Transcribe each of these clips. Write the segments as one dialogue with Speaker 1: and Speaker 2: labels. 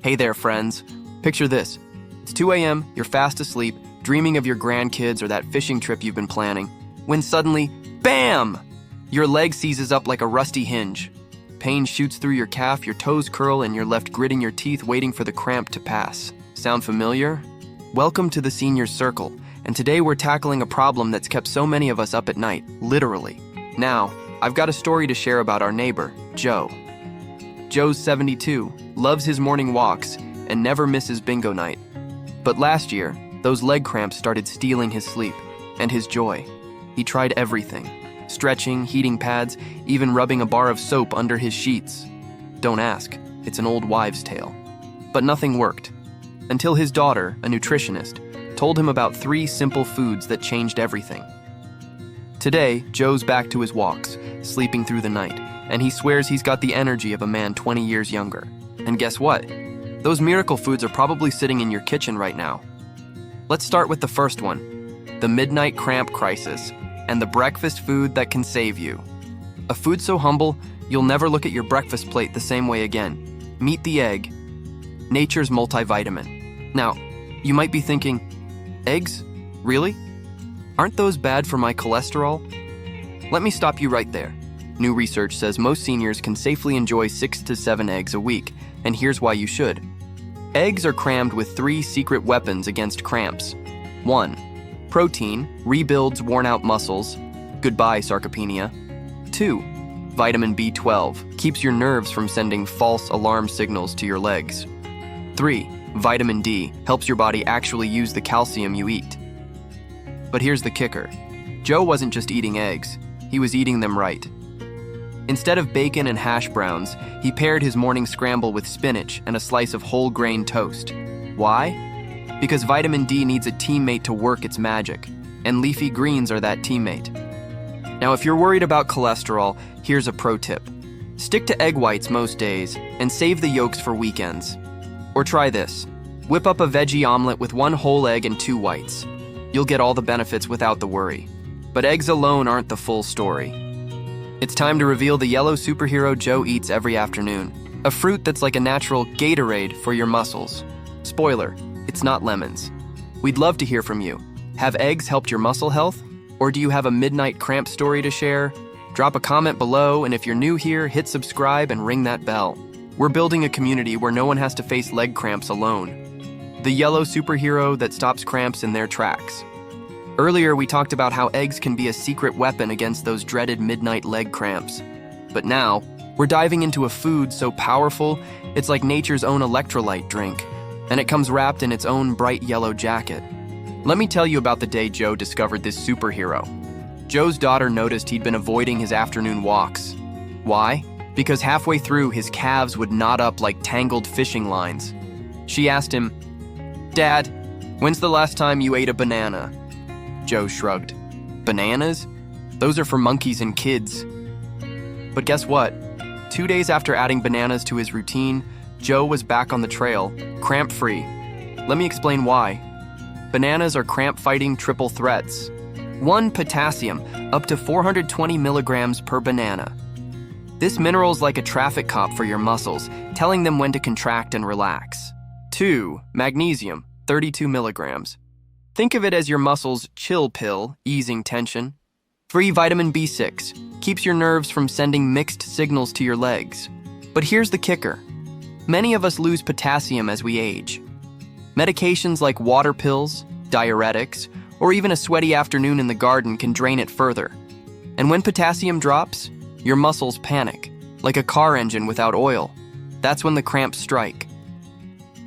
Speaker 1: Hey there, friends. Picture this. It's 2 a.m., you're fast asleep, dreaming of your grandkids or that fishing trip you've been planning, when suddenly, BAM! Your leg seizes up like a rusty hinge. Pain shoots through your calf, your toes curl, and you're left gritting your teeth waiting for the cramp to pass. Sound familiar? Welcome to the Senior Circle, and today we're tackling a problem that's kept so many of us up at night, literally. Now, I've got a story to share about our neighbor, Joe. Joe's 72, loves his morning walks, and never misses bingo night. But last year, those leg cramps started stealing his sleep and his joy. He tried everything: stretching, heating pads, even rubbing a bar of soap under his sheets. Don't ask, it's an old wives' tale. But nothing worked, until his daughter, a nutritionist, told him about 3 simple foods that changed everything. Today, Joe's back to his walks, sleeping through the night, and he swears he's got the energy of a man 20 years younger. And guess what? Those miracle foods are probably sitting in your kitchen right now. Let's start with the first one, the midnight cramp crisis, and the breakfast food that can save you. A food so humble, you'll never look at your breakfast plate the same way again. Meet the egg, nature's multivitamin. Now, you might be thinking, eggs? Really? Aren't those bad for my cholesterol? Let me stop you right there. New research says most seniors can safely enjoy 6 to 7 eggs a week, and here's why you should. Eggs are crammed with 3 secret weapons against cramps. 1. Protein rebuilds worn-out muscles. Goodbye, sarcopenia. 2. Vitamin B12 keeps your nerves from sending false alarm signals to your legs. 3. Vitamin D helps your body actually use the calcium you eat. But here's the kicker. Joe wasn't just eating eggs, he was eating them right. Instead of bacon and hash browns, he paired his morning scramble with spinach and a slice of whole grain toast. Why? Because vitamin D needs a teammate to work its magic, and leafy greens are that teammate. Now, if you're worried about cholesterol, here's a pro tip. Stick to egg whites most days and save the yolks for weekends. Or try this. Whip up a veggie omelet with 1 whole egg and 2 whites. You'll get all the benefits without the worry. But eggs alone aren't the full story. It's time to reveal the yellow superhero Joe eats every afternoon. A fruit that's like a natural Gatorade for your muscles. Spoiler, it's not lemons. We'd love to hear from you. Have eggs helped your muscle health? Or do you have a midnight cramp story to share? Drop a comment below, and if you're new here, hit subscribe and ring that bell. We're building a community where no one has to face leg cramps alone. The yellow superhero that stops cramps in their tracks. Earlier, we talked about how eggs can be a secret weapon against those dreaded midnight leg cramps. But now, we're diving into a food so powerful, it's like nature's own electrolyte drink, and it comes wrapped in its own bright yellow jacket. Let me tell you about the day Joe discovered this superhero. Joe's daughter noticed he'd been avoiding his afternoon walks. Why? Because halfway through, his calves would knot up like tangled fishing lines. She asked him, "Dad, when's the last time you ate a banana?" Joe shrugged. Bananas? Those are for monkeys and kids. But guess what? 2 days after adding bananas to his routine, Joe was back on the trail, cramp-free. Let me explain why. Bananas are cramp-fighting triple threats. 1. Potassium, up to 420 milligrams per banana. This mineral's like a traffic cop for your muscles, telling them when to contract and relax. 2. Magnesium, 32 milligrams. Think of it as your muscles' chill pill, easing tension. 3. Vitamin B6 keeps your nerves from sending mixed signals to your legs. But here's the kicker. Many of us lose potassium as we age. Medications like water pills, diuretics, or even a sweaty afternoon in the garden can drain it further. And when potassium drops, your muscles panic, like a car engine without oil. That's when the cramps strike.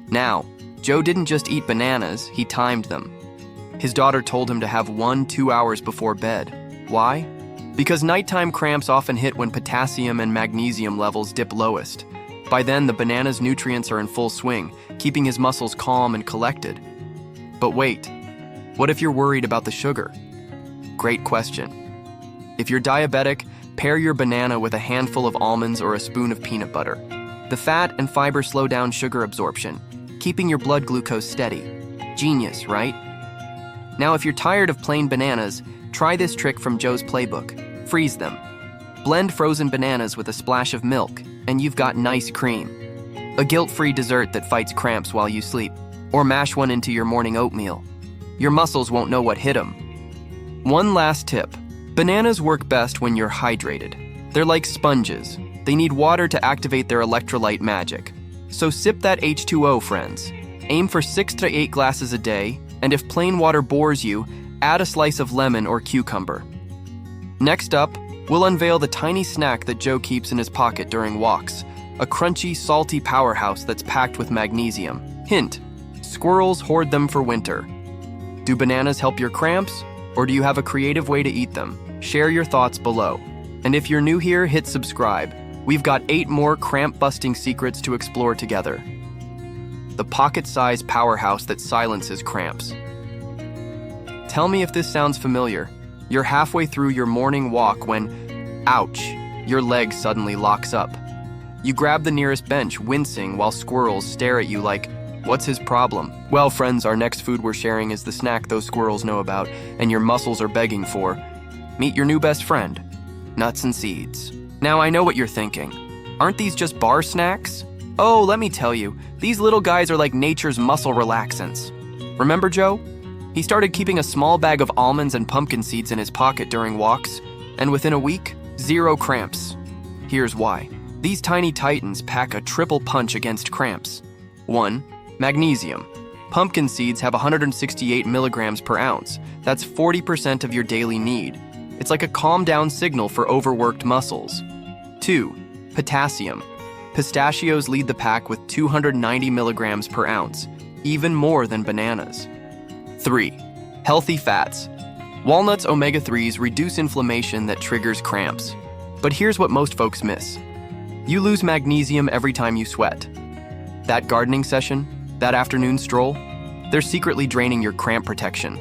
Speaker 1: Now, Joe didn't just eat bananas, he timed them. His daughter told him to have 1 2 hours before bed. Why? Because nighttime cramps often hit when potassium and magnesium levels dip lowest. By then, the banana's nutrients are in full swing, keeping his muscles calm and collected. But wait, what if you're worried about the sugar? Great question. If you're diabetic, pair your banana with a handful of almonds or a spoon of peanut butter. The fat and fiber slow down sugar absorption, keeping your blood glucose steady. Genius, right? Now, if you're tired of plain bananas, try this trick from Joe's playbook. Freeze them. Blend frozen bananas with a splash of milk, and you've got nice cream. A guilt-free dessert that fights cramps while you sleep. Or mash one into your morning oatmeal. Your muscles won't know what hit them. One last tip. Bananas work best when you're hydrated. They're like sponges. They need water to activate their electrolyte magic. So sip that H2O, friends. Aim for 6 to 8 glasses a day, and if plain water bores you, add a slice of lemon or cucumber. Next up, we'll unveil the tiny snack that Joe keeps in his pocket during walks. A crunchy, salty powerhouse that's packed with magnesium. Hint, squirrels hoard them for winter. Do bananas help your cramps, or do you have a creative way to eat them? Share your thoughts below. And if you're new here, hit subscribe. We've got 8 more cramp-busting secrets to explore together. The pocket-sized powerhouse that silences cramps. Tell me if this sounds familiar. You're halfway through your morning walk when, ouch, your leg suddenly locks up. You grab the nearest bench, wincing, while squirrels stare at you like, what's his problem? Well, friends, our next food we're sharing is the snack those squirrels know about and your muscles are begging for. Meet your new best friend, nuts and seeds. Now, I know what you're thinking. Aren't these just bar snacks? Oh, let me tell you, these little guys are like nature's muscle relaxants. Remember Joe? He started keeping a small bag of almonds and pumpkin seeds in his pocket during walks, and within a week, 0 cramps. Here's why. These tiny titans pack a triple punch against cramps. 1. Magnesium. Pumpkin seeds have 168 milligrams per ounce. That's 40% of your daily need. It's like a calm down signal for overworked muscles. 2. Potassium. Pistachios lead the pack with 290 milligrams per ounce, even more than bananas. 3. Healthy fats. Walnuts omega-3s reduce inflammation that triggers cramps. But here's what most folks miss. You lose magnesium every time you sweat. That gardening session, that afternoon stroll, they're secretly draining your cramp protection.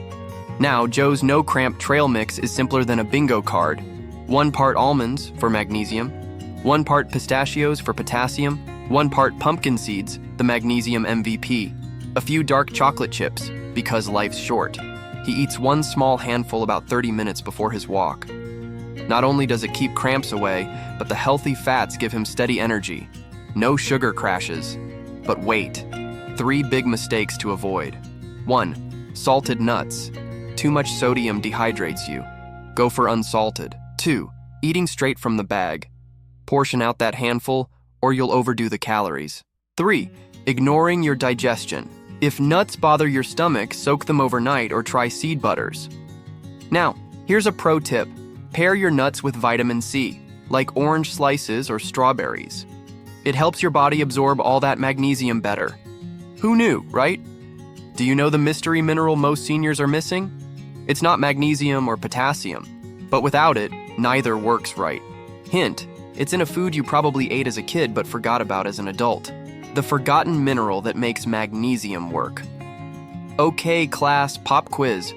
Speaker 1: Now, Joe's no cramp trail mix is simpler than a bingo card. 1 part almonds for magnesium, 1 part pistachios for potassium, 1 part pumpkin seeds, the magnesium MVP, a few dark chocolate chips, because life's short. He eats 1 small handful about 30 minutes before his walk. Not only does it keep cramps away, but the healthy fats give him steady energy. No sugar crashes. But wait, 3 big mistakes to avoid. 1. Salted nuts. Too much sodium dehydrates you. Go for unsalted. 2. Eating straight from the bag. Portion out that handful, or you'll overdo the calories. 3. Ignoring your digestion. If nuts bother your stomach, soak them overnight or try seed butters. Now, here's a pro tip. Pair your nuts with vitamin C, like orange slices or strawberries. It helps your body absorb all that magnesium better. Who knew, right? Do you know the mystery mineral most seniors are missing? It's not magnesium or potassium, but without it, neither works right. Hint, it's in a food you probably ate as a kid but forgot about as an adult. The forgotten mineral that makes magnesium work. Okay, class, pop quiz.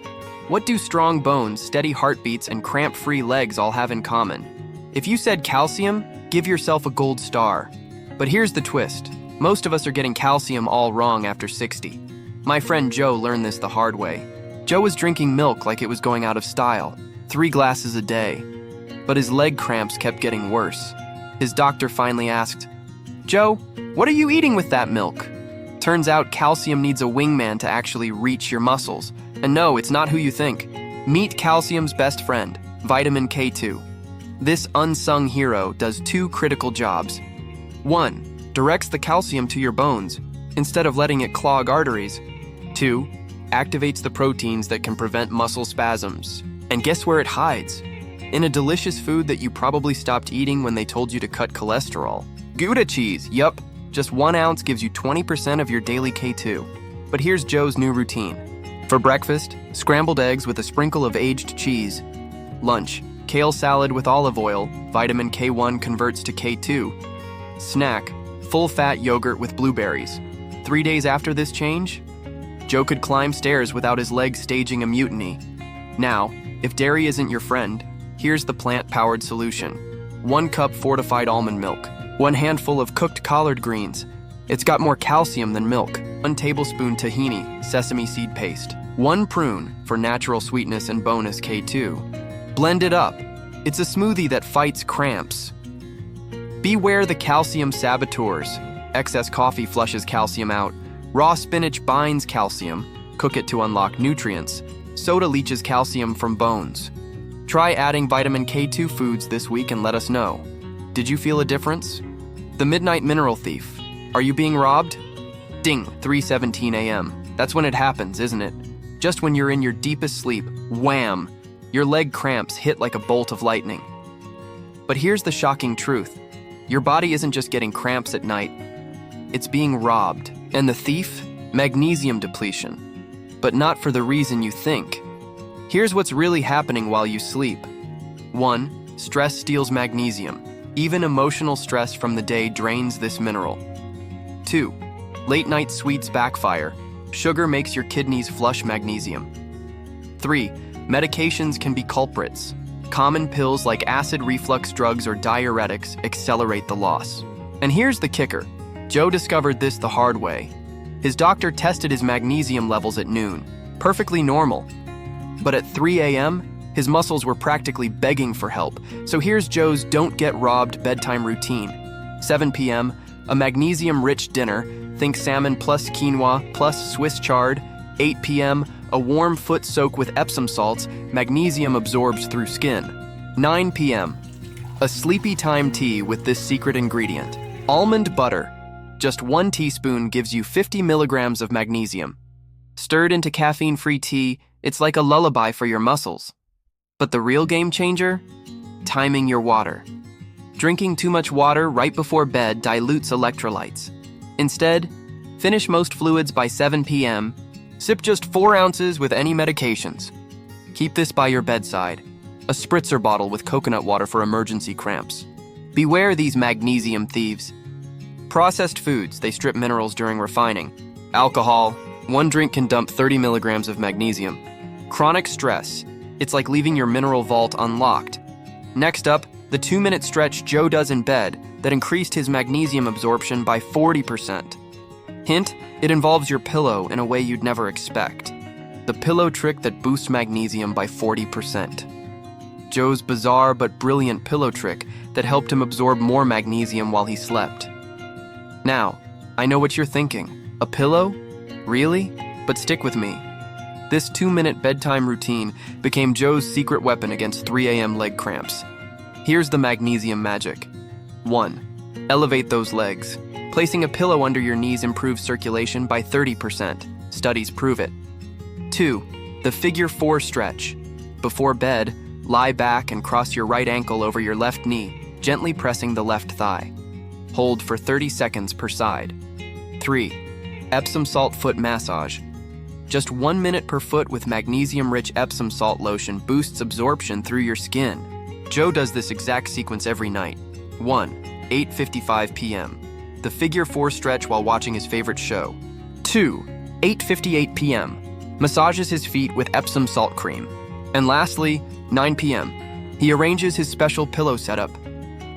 Speaker 1: What do strong bones, steady heartbeats, and cramp-free legs all have in common? If you said calcium, give yourself a gold star. But here's the twist. Most of us are getting calcium all wrong after 60. My friend Joe learned this the hard way. Joe was drinking milk like it was going out of style, 3 glasses a day. But his leg cramps kept getting worse. His doctor finally asked, "Joe, what are you eating with that milk?" Turns out calcium needs a wingman to actually reach your muscles. And no, it's not who you think. Meet calcium's best friend, vitamin K2. This unsung hero does 2 critical jobs. 1. Directs the calcium to your bones, instead of letting it clog arteries. 2. Activates the proteins that can prevent muscle spasms. And guess where it hides? In a delicious food that you probably stopped eating when they told you to cut cholesterol. Gouda cheese, yup. Just 1 ounce gives you 20% of your daily K2. But here's Joe's new routine. For breakfast, scrambled eggs with a sprinkle of aged cheese. Lunch, kale salad with olive oil, vitamin K1 converts to K2. Snack, full-fat yogurt with blueberries. 3 days after this change, Joe could climb stairs without his legs staging a mutiny. Now, if dairy isn't your friend, here's the plant-powered solution. 1 cup fortified almond milk. 1 handful of cooked collard greens. It's got more calcium than milk. 1 tablespoon tahini, sesame seed paste. 1 prune for natural sweetness and bonus K2. Blend it up. It's a smoothie that fights cramps. Beware the calcium saboteurs. Excess coffee flushes calcium out. Raw spinach binds calcium. Cook it to unlock nutrients. Soda leaches calcium from bones. Try adding vitamin K2 foods this week and let us know. Did you feel a difference? The midnight mineral thief. Are you being robbed? Ding, 3:17 a.m. That's when it happens, isn't it? Just when you're in your deepest sleep, wham! Your leg cramps hit like a bolt of lightning. But here's the shocking truth. Your body isn't just getting cramps at night. It's being robbed. And the thief? Magnesium depletion. But not for the reason you think. Here's what's really happening while you sleep. 1. Stress steals magnesium. Even emotional stress from the day drains this mineral. 2. Late night sweets backfire. Sugar makes your kidneys flush magnesium. 3. Medications can be culprits. Common pills like acid reflux drugs or diuretics accelerate the loss. And here's the kicker. Joe discovered this the hard way. His doctor tested his magnesium levels at noon. Perfectly normal. But at 3 a.m., his muscles were practically begging for help. So here's Joe's don't get robbed bedtime routine. 7 p.m., a magnesium-rich dinner. Think salmon plus quinoa plus Swiss chard. 8 p.m., a warm foot soak with Epsom salts. Magnesium absorbs through skin. 9 p.m., a sleepy time tea with this secret ingredient. Almond butter. Just 1 teaspoon gives you 50 milligrams of magnesium. Stirred into caffeine-free tea, it's like a lullaby for your muscles. But the real game changer? Timing your water. Drinking too much water right before bed dilutes electrolytes. Instead, finish most fluids by 7 p.m. Sip just 4 ounces with any medications. Keep this by your bedside. A spritzer bottle with coconut water for emergency cramps. Beware these magnesium thieves. Processed foods, they strip minerals during refining. Alcohol, 1 drink can dump 30 milligrams of magnesium. Chronic stress, it's like leaving your mineral vault unlocked. Next up, the 2-minute stretch Joe does in bed that increased his magnesium absorption by 40%. Hint, it involves your pillow in a way you'd never expect. The pillow trick that boosts magnesium by 40%. Joe's bizarre but brilliant pillow trick that helped him absorb more magnesium while he slept. Now, I know what you're thinking. A pillow? Really? But stick with me. This 2-minute bedtime routine became Joe's secret weapon against 3 a.m. leg cramps. Here's the magnesium magic. 1. Elevate those legs. Placing a pillow under your knees improves circulation by 30%. Studies prove it. 2. The figure 4 stretch. Before bed, lie back and cross your right ankle over your left knee, gently pressing the left thigh. Hold for 30 seconds per side. 3. Epsom salt foot massage. Just 1 minute per foot with magnesium-rich Epsom salt lotion boosts absorption through your skin. Joe does this exact sequence every night. 1. 8:55 p.m. The figure 4 stretch while watching his favorite show. 2. 8:58 p.m. Massages his feet with Epsom salt cream. And lastly, 9 p.m. He arranges his special pillow setup.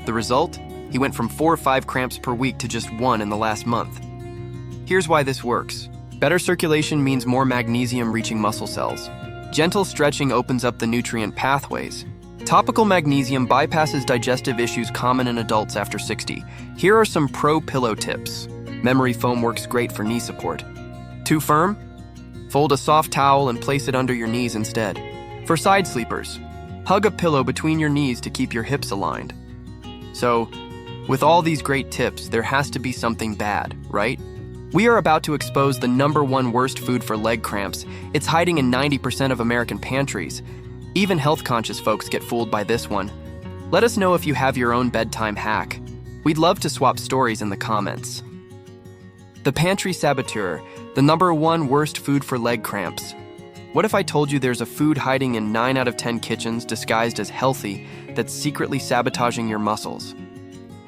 Speaker 1: The result? He went from 4 or 5 cramps per week to just 1 in the last month. Here's why this works. Better circulation means more magnesium reaching muscle cells. Gentle stretching opens up the nutrient pathways. Topical magnesium bypasses digestive issues common in adults after 60. Here are some pro pillow tips. Memory foam works great for knee support. Too firm? Fold a soft towel and place it under your knees instead. For side sleepers, hug a pillow between your knees to keep your hips aligned. So, with all these great tips, there has to be something bad, right? We are about to expose the #1 worst food for leg cramps. It's hiding in 90% of American pantries. Even health-conscious folks get fooled by this one. Let us know if you have your own bedtime hack. We'd love to swap stories in the comments. The Pantry Saboteur, the #1 worst food for leg cramps. What if I told you there's a food hiding in 9 out of 10 kitchens disguised as healthy that's secretly sabotaging your muscles?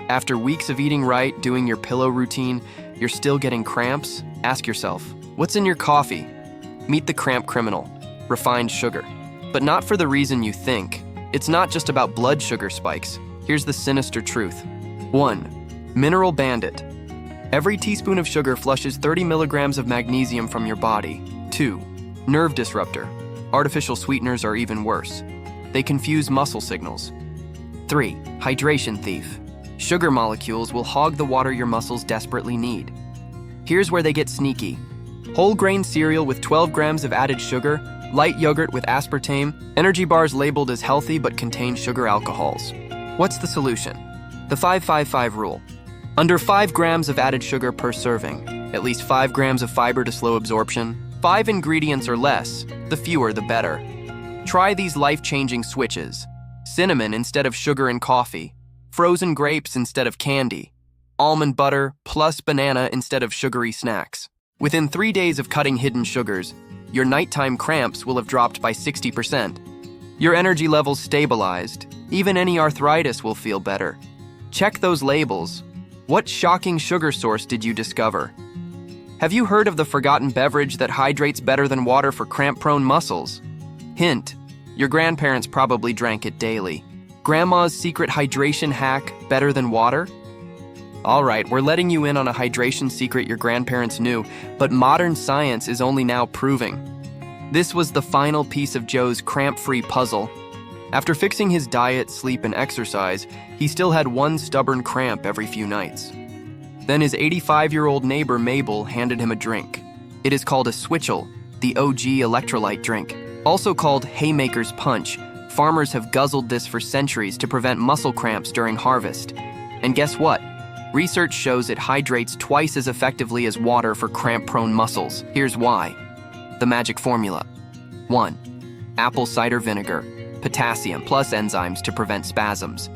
Speaker 1: After weeks of eating right, doing your pillow routine, you're still getting cramps? Ask yourself, what's in your coffee? Meet the cramp criminal, refined sugar. But not for the reason you think. It's not just about blood sugar spikes. Here's the sinister truth. 1. Mineral bandit. Every teaspoon of sugar flushes 30 milligrams of magnesium from your body. 2. Nerve disruptor. Artificial sweeteners are even worse. They confuse muscle signals. 3. Hydration thief. Sugar molecules will hog the water your muscles desperately need. Here's where they get sneaky. Whole grain cereal with 12 grams of added sugar, light yogurt with aspartame, energy bars labeled as healthy but contain sugar alcohols. What's the solution? The 5-5-5 rule. Under 5 grams of added sugar per serving, at least 5 grams of fiber to slow absorption, 5 ingredients or less, the fewer the better. Try these life-changing switches. Cinnamon instead of sugar and coffee, frozen grapes instead of candy, almond butter plus banana instead of sugary snacks. Within 3 days of cutting hidden sugars, your nighttime cramps will have dropped by 60%. Your energy levels stabilized. Even any arthritis will feel better. Check those labels. What shocking sugar source did you discover? Have you heard of the forgotten beverage that hydrates better than water for cramp-prone muscles? Hint, your grandparents probably drank it daily. Grandma's secret hydration hack, better than water? All right, we're letting you in on a hydration secret your grandparents knew, but modern science is only now proving. This was the final piece of Joe's cramp-free puzzle. After fixing his diet, sleep, and exercise, he still had one stubborn cramp every few nights. Then his 85-year-old neighbor Mabel handed him a drink. It is called a Switchel, the OG electrolyte drink. Also called Haymaker's Punch, farmers have guzzled this for centuries to prevent muscle cramps during harvest. And guess what? Research shows it hydrates twice as effectively as water for cramp-prone muscles. Here's why. The magic formula. 1. Apple cider vinegar, potassium plus enzymes to prevent spasms.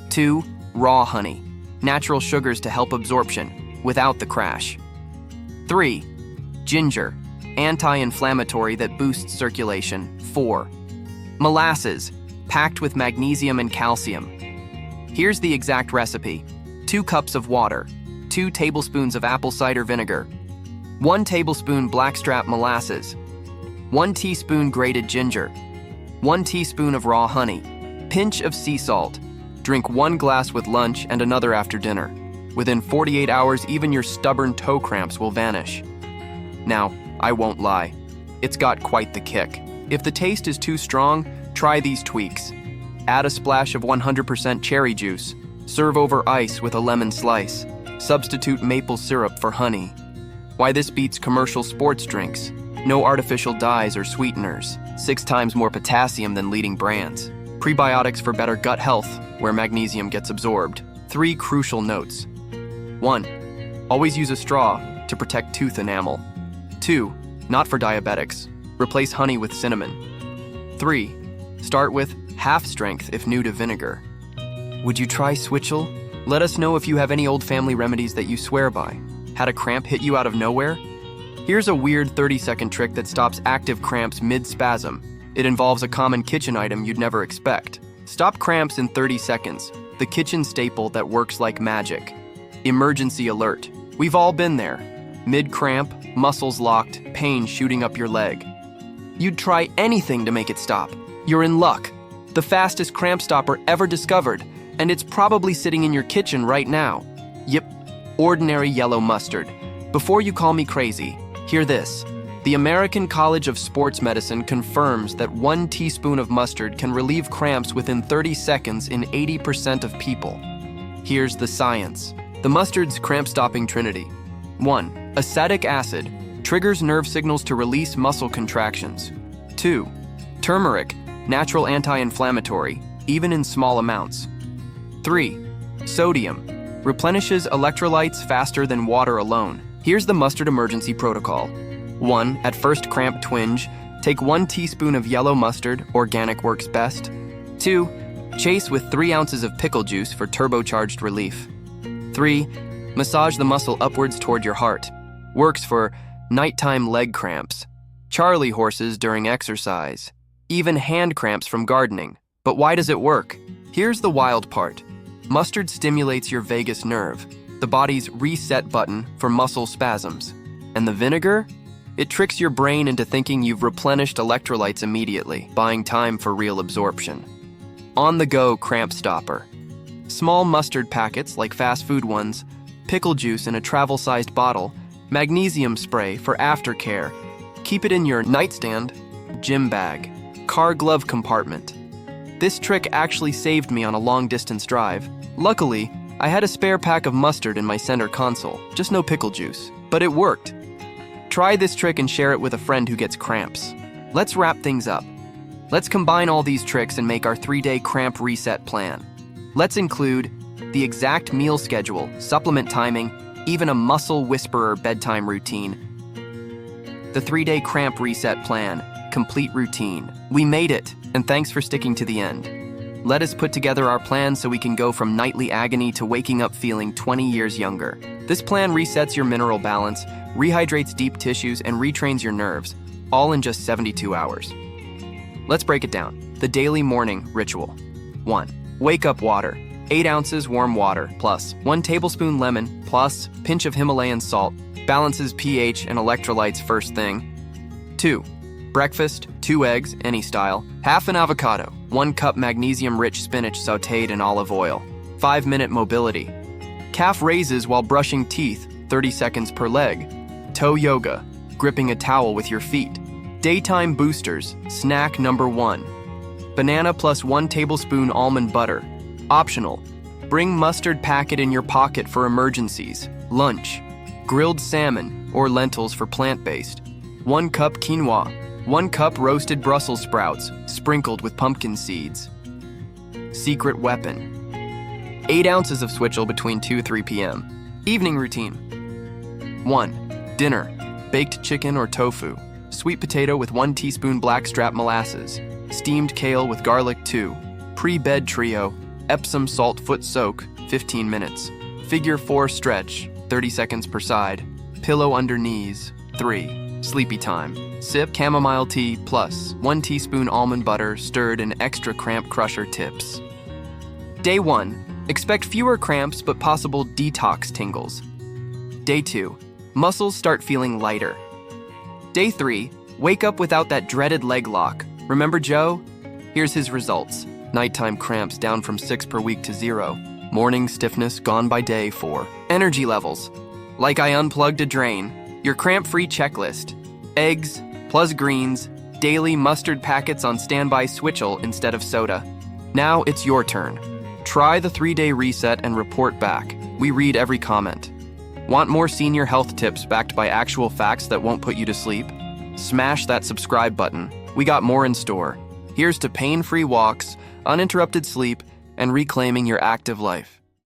Speaker 1: 2. Raw honey, natural sugars to help absorption, without the crash. 3. Ginger, anti-inflammatory that boosts circulation. 4. Molasses, packed with magnesium and calcium. Here's the exact recipe. 2 cups of water, 2 tablespoons of apple cider vinegar, 1 tablespoon blackstrap molasses, 1 teaspoon grated ginger, 1 teaspoon of raw honey, pinch of sea salt. Drink 1 glass with lunch and another after dinner. Within 48 hours, even your stubborn toe cramps will vanish. Now, I won't lie, it's got quite the kick. If the taste is too strong, try these tweaks. Add a splash of 100% cherry juice. Serve over ice with a lemon slice. Substitute maple syrup for honey. Why this beats commercial sports drinks. No artificial dyes or sweeteners. 6 times more potassium than leading brands. Prebiotics for better gut health, where magnesium gets absorbed. 3 crucial notes. 1. Always use a straw to protect tooth enamel. 2. Not for diabetics. Replace honey with cinnamon. 3. Start with half strength if new to vinegar. Would you try Switchel? Let us know if you have any old family remedies that you swear by. Had a cramp hit you out of nowhere? Here's a weird 30-second trick that stops active cramps mid-spasm. It involves a common kitchen item you'd never expect. Stop cramps in 30 seconds. The kitchen staple that works like magic. Emergency alert. We've all been there. Mid-cramp, muscles locked, pain shooting up your leg. You'd try anything to make it stop. You're in luck. The fastest cramp stopper ever discovered, and it's probably sitting in your kitchen right now. Yep, ordinary yellow mustard. Before you call me crazy, hear this. The American College of Sports Medicine confirms that 1 teaspoon of mustard can relieve cramps within 30 seconds in 80% of people. Here's the science. The mustard's cramp-stopping trinity. 1. Acetic acid triggers nerve signals to release muscle contractions. 2. Turmeric, natural anti-inflammatory, even in small amounts. 3. Sodium replenishes electrolytes faster than water alone. Here's the mustard emergency protocol. 1. At first cramp twinge, take 1 teaspoon of yellow mustard, organic works best. 2. Chase with 3 ounces of pickle juice for turbocharged relief. 3. Massage the muscle upwards toward your heart. Works for nighttime leg cramps, Charlie horses during exercise, even hand cramps from gardening. But why does it work? Here's the wild part. Mustard stimulates your vagus nerve, the body's reset button for muscle spasms. And the vinegar? It tricks your brain into thinking you've replenished electrolytes immediately, buying time for real absorption. On-the-go cramp stopper. Small mustard packets like fast food ones, pickle juice in a travel-sized bottle, magnesium spray for aftercare. Keep it in your nightstand, gym bag, car glove compartment. This trick actually saved me on a long-distance drive. Luckily, I had a spare pack of mustard in my center console, just no pickle juice. But it worked. Try this trick and share it with a friend who gets cramps. Let's wrap things up. Let's combine all these tricks and make our 3-day cramp reset plan. Let's include the exact meal schedule, supplement timing, even a muscle whisperer bedtime routine. The 3-day cramp reset plan, complete routine. We made it, and thanks for sticking to the end. Let us put together our plan so we can go from nightly agony to waking up feeling 20 years younger. This plan resets your mineral balance, rehydrates deep tissues, and retrains your nerves, all in just 72 hours. Let's break it down. The daily morning ritual. 1. Wake up water. 8 ounces warm water, plus 1 tablespoon lemon, plus pinch of Himalayan salt, balances pH and electrolytes first thing. 2. Breakfast, 2 eggs, any style, half an avocado, 1 cup magnesium-rich spinach sautéed in olive oil. 5-minute mobility. Calf raises while brushing teeth, 30 seconds per leg. Toe yoga, gripping a towel with your feet. Daytime boosters, snack number 1. Banana plus 1 tablespoon almond butter. Optional. Bring mustard packet in your pocket for emergencies. Lunch. Grilled salmon or lentils for plant-based. 1 cup quinoa. 1 cup roasted Brussels sprouts, sprinkled with pumpkin seeds. Secret weapon. 8 ounces of Switchel between 2-3 p.m. Evening routine. 1. Dinner. Baked chicken or tofu. Sweet potato with 1 teaspoon blackstrap molasses. Steamed kale with garlic 2. Pre-bed trio. Epsom salt foot soak, 15 minutes. Figure 4 stretch, 30 seconds per side. Pillow under knees. 3. Sleepy time. Sip chamomile tea plus 1 teaspoon almond butter stirred in extra cramp crusher tips. Day 1. Expect fewer cramps but possible detox tingles. Day 2. Muscles start feeling lighter. Day 3. Wake up without that dreaded leg lock. Remember Joe? Here's his results. Nighttime cramps down from 6 per week to 0. Morning stiffness gone by day 4. Energy levels. Like I unplugged a drain. Your cramp-free checklist. Eggs, plus greens, daily mustard packets on standby Switchel instead of soda. Now it's your turn. Try the 3-day reset and report back. We read every comment. Want more senior health tips backed by actual facts that won't put you to sleep? Smash that subscribe button. We got more in store. Here's to pain-free walks, uninterrupted sleep, and reclaiming your active life.